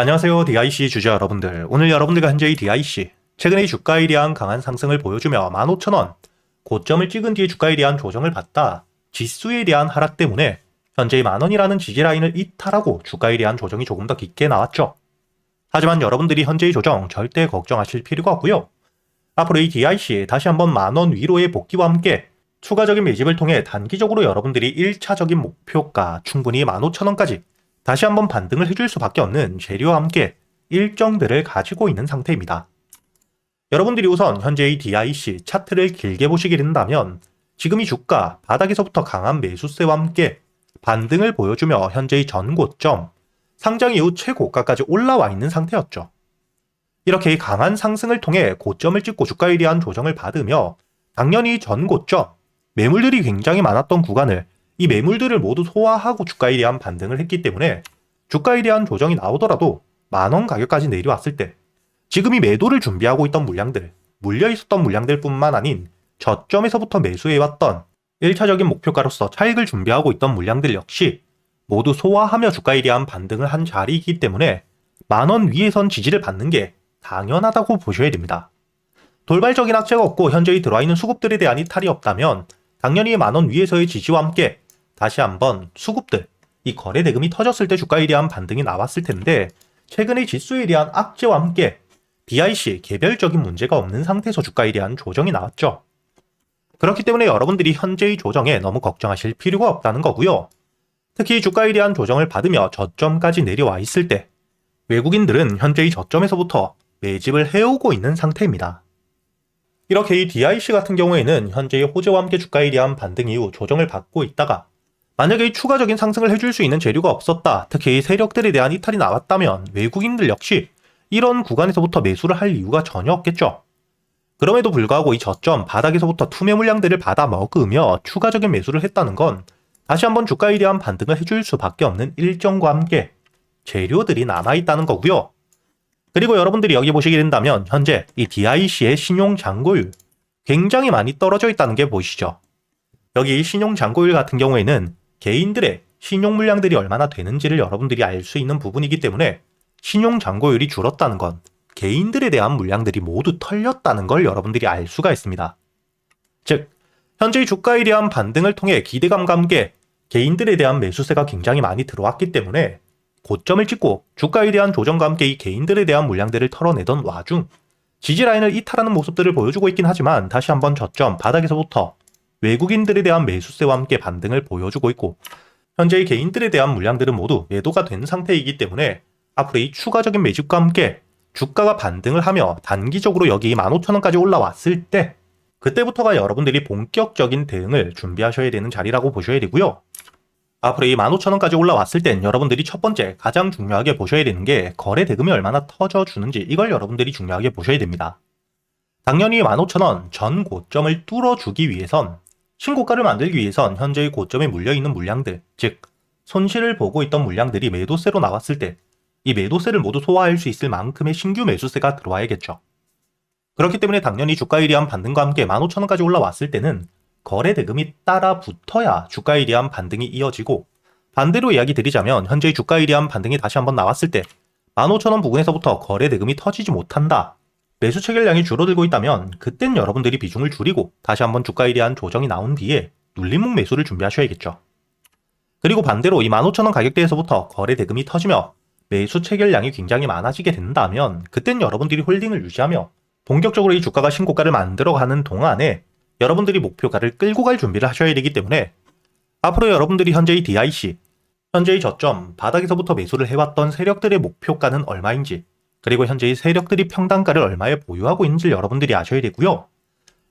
안녕하세요. DIC 주주 여러분들. 오늘 여러분들과 현재의 DIC, 최근의 주가에 대한 강한 상승을 보여주며 15,000원, 고점을 찍은 뒤에 주가에 대한 조정을 받다 지수에 대한 하락 때문에 현재의 만원이라는 지지라인을 이탈하고 주가에 대한 조정이 조금 더 깊게 나왔죠. 하지만 여러분들이 현재의 조정 절대 걱정하실 필요가 없고요. 앞으로 이 DIC 다시 한번 만원 위로의 복귀와 함께 추가적인 매집을 통해 단기적으로 여러분들이 1차적인 목표가 충분히 15,000원까지 다시 한번 반등을 해줄 수밖에 없는 재료와 함께 일정들을 가지고 있는 상태입니다. 여러분들이 우선 현재의 DIC 차트를 길게 보시게 된다면 지금 이 주가 바닥에서부터 강한 매수세와 함께 반등을 보여주며 현재의 전고점, 상장 이후 최고가까지 올라와 있는 상태였죠. 이렇게 강한 상승을 통해 고점을 찍고 주가에 대한 조정을 받으며 당연히 전고점, 매물들이 굉장히 많았던 구간을 이 매물들을 모두 소화하고 주가에 대한 반등을 했기 때문에 주가에 대한 조정이 나오더라도 만원 가격까지 내려왔을 때 지금 이 매도를 준비하고 있던 물량들, 물려 있었던 물량들 뿐만 아닌 저점에서부터 매수해왔던 1차적인 목표가로서 차익을 준비하고 있던 물량들 역시 모두 소화하며 주가에 대한 반등을 한 자리이기 때문에 만원 위에선 지지를 받는 게 당연하다고 보셔야 됩니다. 돌발적인 악재가 없고 현재의 들어와 있는 수급들에 대한 이탈이 없다면 당연히 만원 위에서의 지지와 함께 다시 한번 수급들, 이 거래 대금이 터졌을 때 주가에 대한 반등이 나왔을 텐데 최근의 지수에 대한 악재와 함께 DIC 개별적인 문제가 없는 상태에서 주가에 대한 조정이 나왔죠. 그렇기 때문에 여러분들이 현재의 조정에 너무 걱정하실 필요가 없다는 거고요. 특히 주가에 대한 조정을 받으며 저점까지 내려와 있을 때 외국인들은 현재의 저점에서부터 매집을 해오고 있는 상태입니다. 이렇게 이 DIC 같은 경우에는 현재의 호재와 함께 주가에 대한 반등 이후 조정을 받고 있다가 만약에 추가적인 상승을 해줄 수 있는 재료가 없었다, 특히 세력들에 대한 이탈이 나왔다면 외국인들 역시 이런 구간에서부터 매수를 할 이유가 전혀 없겠죠. 그럼에도 불구하고 이 저점 바닥에서부터 투매 물량들을 받아 먹으며 추가적인 매수를 했다는 건 다시 한번 주가에 대한 반등을 해줄 수밖에 없는 일정과 함께 재료들이 남아있다는 거고요. 그리고 여러분들이 여기 보시게 된다면 현재 이 DIC의 신용 잔고율 굉장히 많이 떨어져 있다는 게 보이시죠. 여기 신용 잔고율 같은 경우에는 개인들의 신용 물량들이 얼마나 되는지를 여러분들이 알 수 있는 부분이기 때문에 신용 잔고율이 줄었다는 건 개인들에 대한 물량들이 모두 털렸다는 걸 여러분들이 알 수가 있습니다. 즉, 현재의 주가에 대한 반등을 통해 기대감과 함께 개인들에 대한 매수세가 굉장히 많이 들어왔기 때문에 고점을 찍고 주가에 대한 조정과 함께 이 개인들에 대한 물량들을 털어내던 와중 지지라인을 이탈하는 모습들을 보여주고 있긴 하지만 다시 한번 저점 바닥에서부터 외국인들에 대한 매수세와 함께 반등을 보여주고 있고 현재의 개인들에 대한 물량들은 모두 매도가 된 상태이기 때문에 앞으로 이 추가적인 매집과 함께 주가가 반등을 하며 단기적으로 여기 15,000원까지 올라왔을 때 그때부터가 여러분들이 본격적인 대응을 준비하셔야 되는 자리라고 보셔야 되고요. 앞으로 이 15,000원까지 올라왔을 땐 여러분들이 첫 번째 가장 중요하게 보셔야 되는 게 거래 대금이 얼마나 터져주는지, 이걸 여러분들이 중요하게 보셔야 됩니다. 당연히 15,000원 전 고점을 뚫어주기 위해선 신고가를 만들기 위해선 현재의 고점에 물려있는 물량들, 즉 손실을 보고 있던 물량들이 매도세로 나왔을 때 이 매도세를 모두 소화할 수 있을 만큼의 신규 매수세가 들어와야겠죠. 그렇기 때문에 당연히 주가에 대한 반등과 함께 15,000원까지 올라왔을 때는 거래 대금이 따라 붙어야 주가에 대한 반등이 이어지고, 반대로 이야기 드리자면 현재의 주가에 대한 반등이 다시 한번 나왔을 때 15,000원 부근에서부터 거래 대금이 터지지 못한다, 매수 체결량이 줄어들고 있다면 그땐 여러분들이 비중을 줄이고 다시 한번 주가에 대한 조정이 나온 뒤에 눌림목 매수를 준비하셔야겠죠. 그리고 반대로 이 15,000원 가격대에서부터 거래 대금이 터지며 매수 체결량이 굉장히 많아지게 된다면 그땐 여러분들이 홀딩을 유지하며 본격적으로 이 주가가 신고가를 만들어가는 동안에 여러분들이 목표가를 끌고 갈 준비를 하셔야 되기 때문에 앞으로 여러분들이 현재의 DIC, 현재의 저점 바닥에서부터 매수를 해왔던 세력들의 목표가는 얼마인지, 그리고 현재의 세력들이 평단가를 얼마에 보유하고 있는지 여러분들이 아셔야 되고요.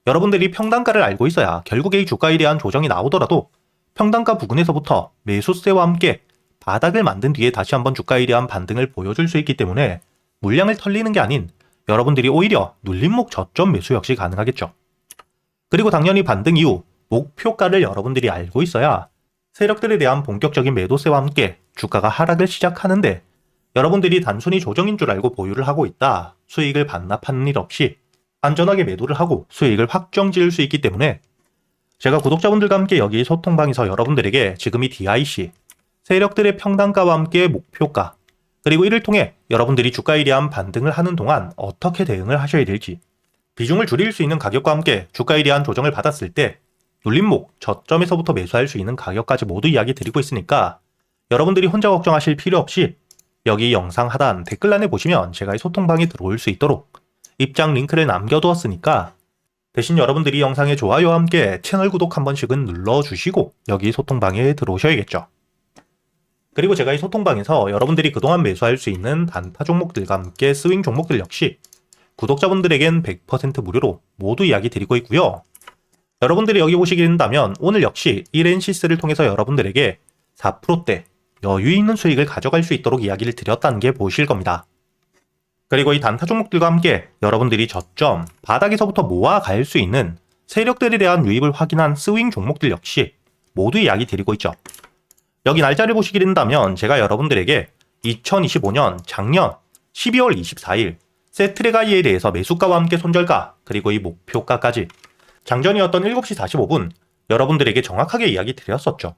여러분들이 평단가를 알고 있어야 결국에 이 주가에 대한 조정이 나오더라도 평단가 부근에서부터 매수세와 함께 바닥을 만든 뒤에 다시 한번 주가에 대한 반등을 보여줄 수 있기 때문에 물량을 털리는 게 아닌 여러분들이 오히려 눌림목 저점 매수 역시 가능하겠죠. 그리고 당연히 반등 이후 목표가를 여러분들이 알고 있어야 세력들에 대한 본격적인 매도세와 함께 주가가 하락을 시작하는데 여러분들이 단순히 조정인 줄 알고 보유를 하고 있다, 수익을 반납하는 일 없이 안전하게 매도를 하고 수익을 확정 지을 수 있기 때문에 제가 구독자분들과 함께 여기 소통방에서 여러분들에게 지금 이 DIC, 세력들의 평단가와 함께 목표가, 그리고 이를 통해 여러분들이 주가에 대한 반등을 하는 동안 어떻게 대응을 하셔야 될지, 비중을 줄일 수 있는 가격과 함께 주가에 대한 조정을 받았을 때 눌림목, 저점에서부터 매수할 수 있는 가격까지 모두 이야기 드리고 있으니까 여러분들이 혼자 걱정하실 필요 없이 여기 영상 하단 댓글란에 보시면 제가 이 소통방에 들어올 수 있도록 입장 링크를 남겨두었으니까 대신 여러분들이 영상의 좋아요와 함께 채널 구독 한 번씩은 눌러주시고 여기 소통방에 들어오셔야겠죠. 그리고 제가 이 소통방에서 여러분들이 그동안 매수할 수 있는 단타 종목들과 함께 스윙 종목들 역시 구독자분들에겐 100% 무료로 모두 이야기 드리고 있고요. 여러분들이 여기 보시게 된다면 오늘 역시 1엔시스를 통해서 여러분들에게 4%대 여유 있는 수익을 가져갈 수 있도록 이야기를 드렸다는 게 보이실 겁니다. 그리고 이 단타 종목들과 함께 여러분들이 저점, 바닥에서부터 모아갈 수 있는 세력들에 대한 유입을 확인한 스윙 종목들 역시 모두 이야기 드리고 있죠. 여기 날짜를 보시게 된다면 제가 여러분들에게 2025년 작년 12월 24일 세트레가이에 대해서 매수가와 함께 손절가 그리고 이 목표가까지 장전이었던 7시 45분 여러분들에게 정확하게 이야기 드렸었죠.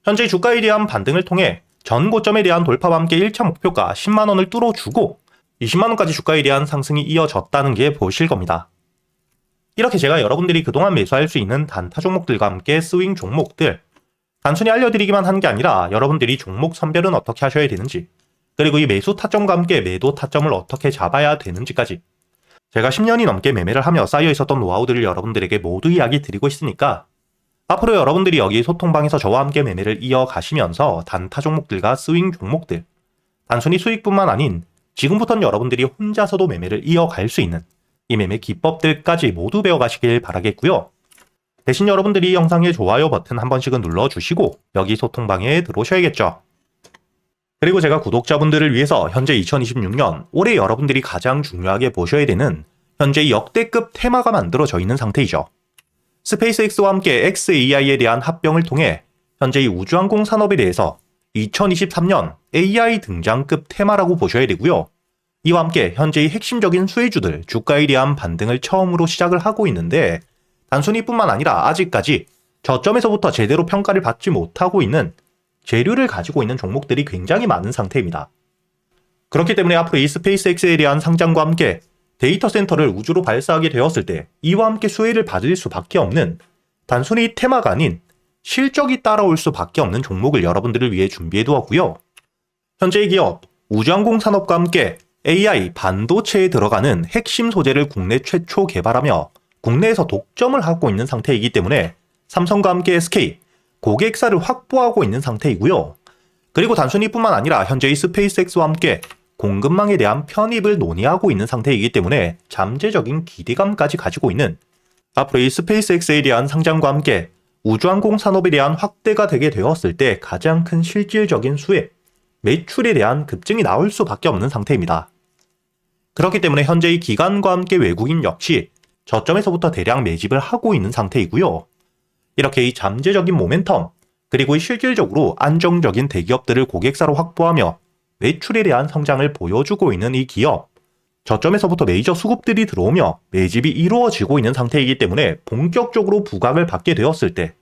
현재 주가에 대한 반등을 통해 전 고점에 대한 돌파와 함께 1차 목표가 10만원을 뚫어주고 20만원까지 주가에 대한 상승이 이어졌다는 게 보이실 겁니다. 이렇게 제가 여러분들이 그동안 매수할 수 있는 단타 종목들과 함께 스윙 종목들 단순히 알려드리기만 한 게 아니라 여러분들이 종목 선별은 어떻게 하셔야 되는지 그리고 이 매수 타점과 함께 매도 타점을 어떻게 잡아야 되는지까지 제가 10년이 넘게 매매를 하며 쌓여 있었던 노하우들을 여러분들에게 모두 이야기 드리고 있으니까 앞으로 여러분들이 여기 소통방에서 저와 함께 매매를 이어가시면서 단타 종목들과 스윙 종목들 단순히 수익뿐만 아닌 지금부터는 여러분들이 혼자서도 매매를 이어갈 수 있는 이 매매 기법들까지 모두 배워가시길 바라겠고요. 대신 여러분들이 이 영상의 좋아요 버튼 한 번씩은 눌러주시고 여기 소통방에 들어오셔야겠죠. 그리고 제가 구독자분들을 위해서 현재 2026년 올해 여러분들이 가장 중요하게 보셔야 되는 현재 역대급 테마가 만들어져 있는 상태이죠. 스페이스X와 함께 xAI에 대한 합병을 통해 현재 이 우주항공 산업에 대해서 2023년 AI 등장급 테마라고 보셔야 되고요. 이와 함께 현재의 핵심적인 수혜주들 주가에 대한 반등을 처음으로 시작을 하고 있는데 단순히 뿐만 아니라 아직까지 저점에서부터 제대로 평가를 받지 못하고 있는 재료를 가지고 있는 종목들이 굉장히 많은 상태입니다. 그렇기 때문에 앞으로 이 스페이스X에 대한 상장과 함께 데이터 센터를 우주로 발사하게 되었을 때 이와 함께 수혜를 받을 수밖에 없는 단순히 테마가 아닌 실적이 따라올 수밖에 없는 종목을 여러분들을 위해 준비해 두었고요. 현재의 기업 우주항공 산업과 함께 AI 반도체에 들어가는 핵심 소재를 국내 최초 개발하며 국내에서 독점을 하고 있는 상태이기 때문에 삼성과 함께 SK 고객사를 확보하고 있는 상태이고요. 그리고 단순히 뿐만 아니라 현재의 스페이스X와 함께 공급망에 대한 편입을 논의하고 있는 상태이기 때문에 잠재적인 기대감까지 가지고 있는 앞으로 이 스페이스X에 대한 상장과 함께 우주항공 산업에 대한 확대가 되게 되었을 때 가장 큰 실질적인 수혜, 매출에 대한 급증이 나올 수밖에 없는 상태입니다. 그렇기 때문에 현재의 기관과 함께 외국인 역시 저점에서부터 대량 매집을 하고 있는 상태이고요. 이렇게 이 잠재적인 모멘텀, 그리고 이 실질적으로 안정적인 대기업들을 고객사로 확보하며 매출에 대한 성장을 보여주고 있는 이 기업, 저점에서부터 메이저 수급들이 들어오며 매집이 이루어지고 있는 상태이기 때문에 본격적으로 부각을 받게 되었을 때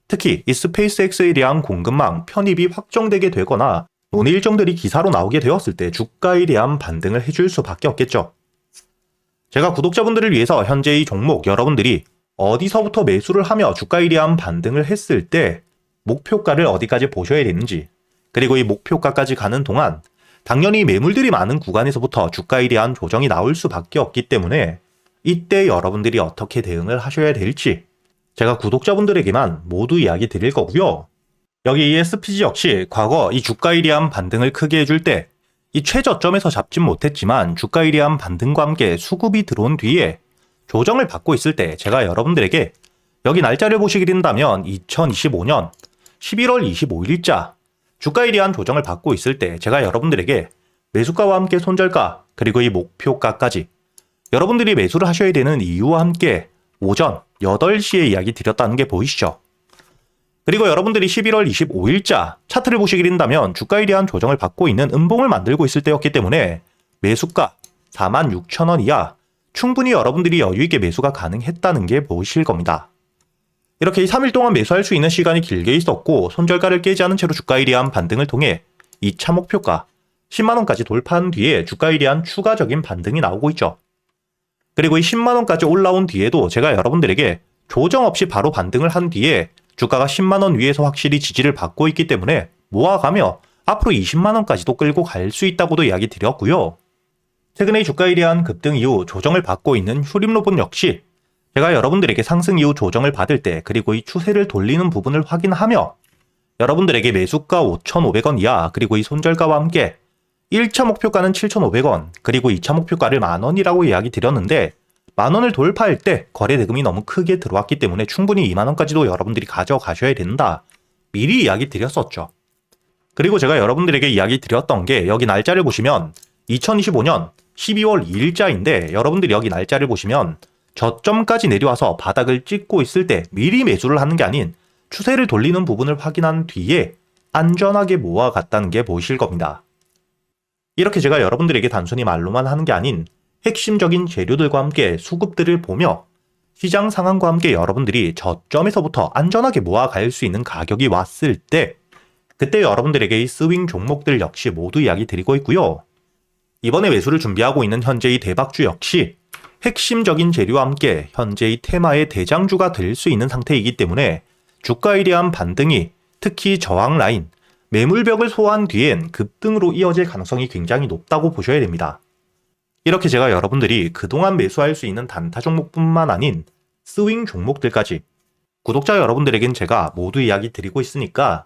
특히 이 스페이스X에 대한 공급망 편입이 확정되게 되거나 논의 일정들이 기사로 나오게 되었을 때 주가에 대한 반등을 해줄 수밖에 없겠죠. 제가 구독자분들을 위해서 현재 이 종목 여러분들이 어디서부터 매수를 하며 주가에 대한 반등을 했을 때 목표가를 어디까지 보셔야 되는지 그리고 이 목표가까지 가는 동안 당연히 매물들이 많은 구간에서부터 주가에 대한 조정이 나올 수밖에 없기 때문에 이때 여러분들이 어떻게 대응을 하셔야 될지 제가 구독자분들에게만 모두 이야기 드릴 거고요. 여기 ESPG 역시 과거 이 주가에 대한 반등을 크게 해줄 때 이 최저점에서 잡진 못했지만 주가에 대한 반등과 함께 수급이 들어온 뒤에 조정을 받고 있을 때 제가 여러분들에게 여기 날짜를 보시게 된다면 2025년 11월 25일자 주가에 대한 조정을 받고 있을 때 제가 여러분들에게 매수가와 함께 손절가 그리고 이 목표가까지 여러분들이 매수를 하셔야 되는 이유와 함께 오전 8시에 이야기 드렸다는 게 보이시죠? 그리고 여러분들이 11월 25일자 차트를 보시게 된다면 주가에 대한 조정을 받고 있는 음봉을 만들고 있을 때였기 때문에 매수가 46,000원 이하 충분히 여러분들이 여유있게 매수가 가능했다는 게 보이실 겁니다. 이렇게 3일 동안 매수할 수 있는 시간이 길게 있었고 손절가를 깨지 않은 채로 주가에 대한 반등을 통해 2차 목표가 10만원까지 돌파한 뒤에 주가에 대한 추가적인 반등이 나오고 있죠. 그리고 이 10만원까지 올라온 뒤에도 제가 여러분들에게 조정 없이 바로 반등을 한 뒤에 주가가 10만원 위에서 확실히 지지를 받고 있기 때문에 모아가며 앞으로 20만원까지도 끌고 갈 수 있다고도 이야기 드렸고요. 최근에 주가에 대한 급등 이후 조정을 받고 있는 휴림로봇 역시 제가 여러분들에게 상승 이후 조정을 받을 때 그리고 이 추세를 돌리는 부분을 확인하며 여러분들에게 매수가 5,500원 이하 그리고 이 손절가와 함께 1차 목표가는 7,500원 그리고 2차 목표가를 만원이라고 이야기 드렸는데 만원을 돌파할 때 거래 대금이 너무 크게 들어왔기 때문에 충분히 2만원까지도 여러분들이 가져가셔야 된다. 미리 이야기 드렸었죠. 그리고 제가 여러분들에게 이야기 드렸던 게 여기 날짜를 보시면 2025년 12월 2일자인데 여러분들이 여기 날짜를 보시면 저점까지 내려와서 바닥을 찍고 있을 때 미리 매수를 하는 게 아닌 추세를 돌리는 부분을 확인한 뒤에 안전하게 모아갔다는 게 보이실 겁니다. 이렇게 제가 여러분들에게 단순히 말로만 하는 게 아닌 핵심적인 재료들과 함께 수급들을 보며 시장 상황과 함께 여러분들이 저점에서부터 안전하게 모아갈 수 있는 가격이 왔을 때 그때 여러분들에게 이 스윙 종목들 역시 모두 이야기 드리고 있고요. 이번에 매수를 준비하고 있는 현재의 대박주 역시 핵심적인 재료와 함께 현재의 테마의 대장주가 될 수 있는 상태이기 때문에 주가에 대한 반등이 특히 저항 라인, 매물벽을 소화한 뒤엔 급등으로 이어질 가능성이 굉장히 높다고 보셔야 됩니다. 이렇게 제가 여러분들이 그동안 매수할 수 있는 단타 종목뿐만 아닌 스윙 종목들까지 구독자 여러분들에겐 제가 모두 이야기 드리고 있으니까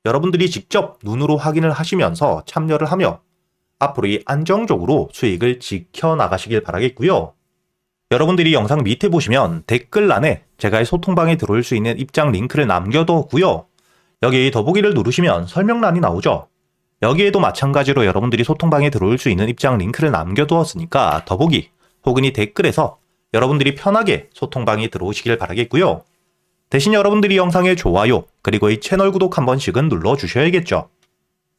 여러분들이 직접 눈으로 확인을 하시면서 참여를 하며 앞으로 이 안정적으로 수익을 지켜나가시길 바라겠고요. 여러분들이 영상 밑에 보시면 댓글란에 제가 이 소통방에 들어올 수 있는 입장 링크를 남겨뒀고요. 여기 더보기를 누르시면 설명란이 나오죠. 여기에도 마찬가지로 여러분들이 소통방에 들어올 수 있는 입장 링크를 남겨두었으니까 더보기 혹은 이 댓글에서 여러분들이 편하게 소통방에 들어오시길 바라겠고요. 대신 여러분들이 영상의 좋아요 그리고 이 채널 구독 한 번씩은 눌러주셔야겠죠.